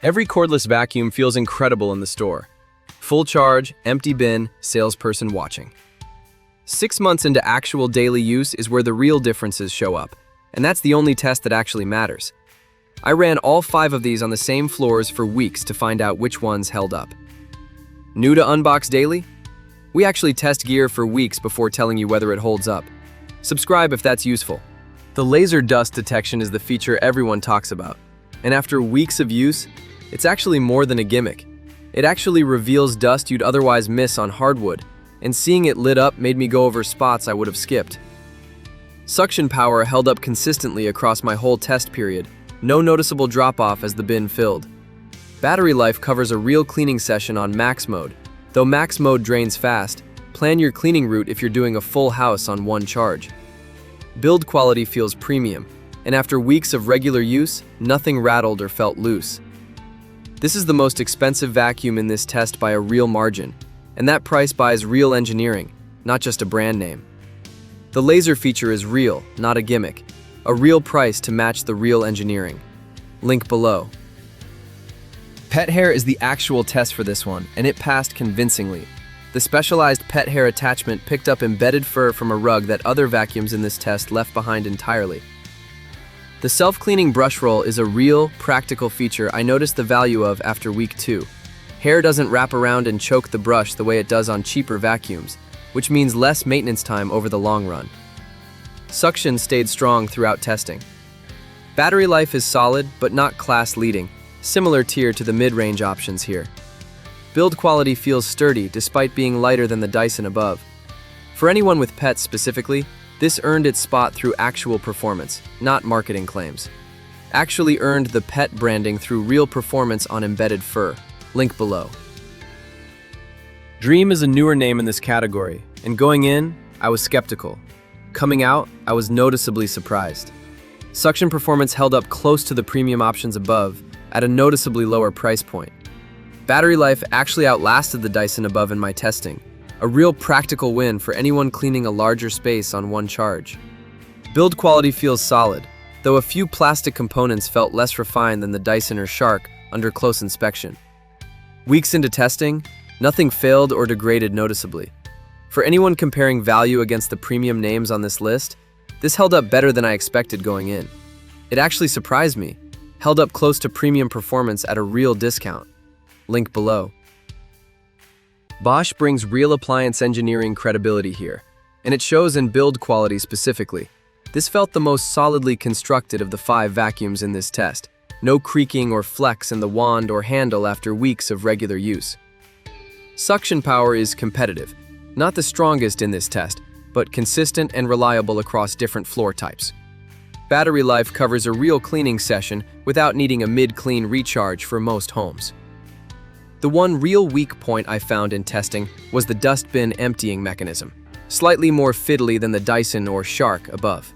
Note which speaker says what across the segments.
Speaker 1: Every cordless vacuum feels incredible in the store. Full charge, empty bin, salesperson watching. 6 months into actual daily use is where the real differences show up, and that's the only test that actually matters. I ran all 5 of these on the same floors for weeks to find out which ones held up. New to Unbox Daily? We actually test gear for weeks before telling you whether it holds up. Subscribe if that's useful. The laser dust detection is the feature everyone talks about, and after weeks of use, it's actually more than a gimmick. It actually reveals dust you'd otherwise miss on hardwood, and seeing it lit up made me go over spots I would have skipped. Suction power held up consistently across my whole test period, no noticeable drop-off as the bin filled. Battery life covers a real cleaning session on max mode. Though max mode drains fast, plan your cleaning route if you're doing a full house on one charge. Build quality feels premium, and after weeks of regular use, nothing rattled or felt loose. This is the most expensive vacuum in this test by a real margin, and that price buys real engineering, not just a brand name. The laser feature is real, not a gimmick. A real price to match the real engineering. Link below. Pet hair is the actual test for this one, and it passed convincingly. The specialized pet hair attachment picked up embedded fur from a rug that other vacuums in this test left behind entirely. The self-cleaning brush roll is a real, practical feature I noticed the value of after week 2. Hair doesn't wrap around and choke the brush the way it does on cheaper vacuums, which means less maintenance time over the long run. Suction stayed strong throughout testing. Battery life is solid, but not class-leading, similar tier to the mid-range options here. Build quality feels sturdy despite being lighter than the Dyson above. For anyone with pets specifically, this earned its spot through actual performance, not marketing claims. Actually earned the pet branding through real performance on embedded fur. Link below. DREAME is a newer name in this category, and going in, I was skeptical. Coming out, I was noticeably surprised. Suction performance held up close to the premium options above, at a noticeably lower price point. Battery life actually outlasted the Dyson above in my testing, a real practical win for anyone cleaning a larger space on one charge. Build quality feels solid, though a few plastic components felt less refined than the Dyson or Shark under close inspection. Weeks into testing, nothing failed or degraded noticeably. For anyone comparing value against the premium names on this list, this held up better than I expected going in. It actually surprised me, held up close to premium performance at a real discount. Link below. Bosch brings real appliance engineering credibility here, and it shows in build quality specifically. This felt the most solidly constructed of the 5 vacuums in this test. No creaking or flex in the wand or handle after weeks of regular use. Suction power is competitive, not the strongest in this test, but consistent and reliable across different floor types. Battery life covers a real cleaning session without needing a mid-clean recharge for most homes. The one real weak point I found in testing was the dust bin emptying mechanism, slightly more fiddly than the Dyson or Shark above.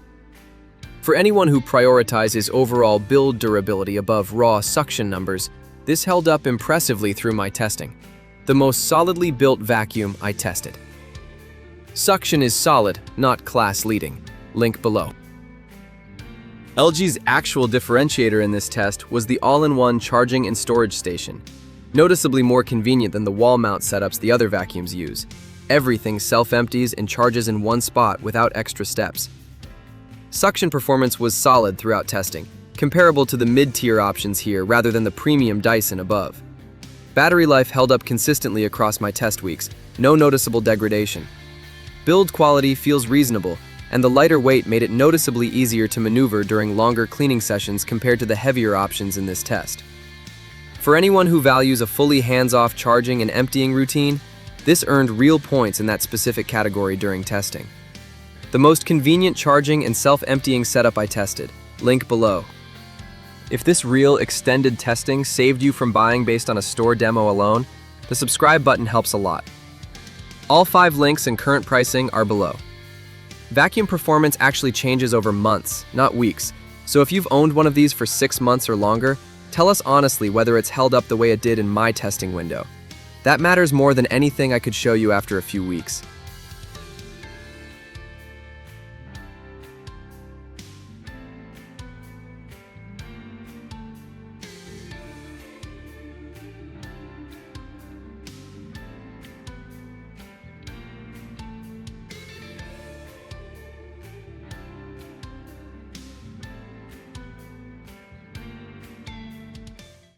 Speaker 1: For anyone who prioritizes overall build durability above raw suction numbers, this held up impressively through my testing. The most solidly built vacuum I tested. Suction is solid, not class-leading. Link below. LG's actual differentiator in this test was the all-in-one charging and storage station. Noticeably more convenient than the wall mount setups the other vacuums use. Everything self-empties and charges in one spot without extra steps. Suction performance was solid throughout testing, comparable to the mid-tier options here rather than the premium Dyson above. Battery life held up consistently across my test weeks, no noticeable degradation. Build quality feels reasonable, and the lighter weight made it noticeably easier to maneuver during longer cleaning sessions compared to the heavier options in this test. For anyone who values a fully hands-off charging and emptying routine, this earned real points in that specific category during testing. The most convenient charging and self-emptying setup I tested. Link below. If this real extended testing saved you from buying based on a store demo alone, the subscribe button helps a lot. All 5 links and current pricing are below. Vacuum performance actually changes over months, not weeks, so if you've owned one of these for 6 months or longer, tell us honestly whether it's held up the way it did in my testing window. That matters more than anything I could show you after a few weeks.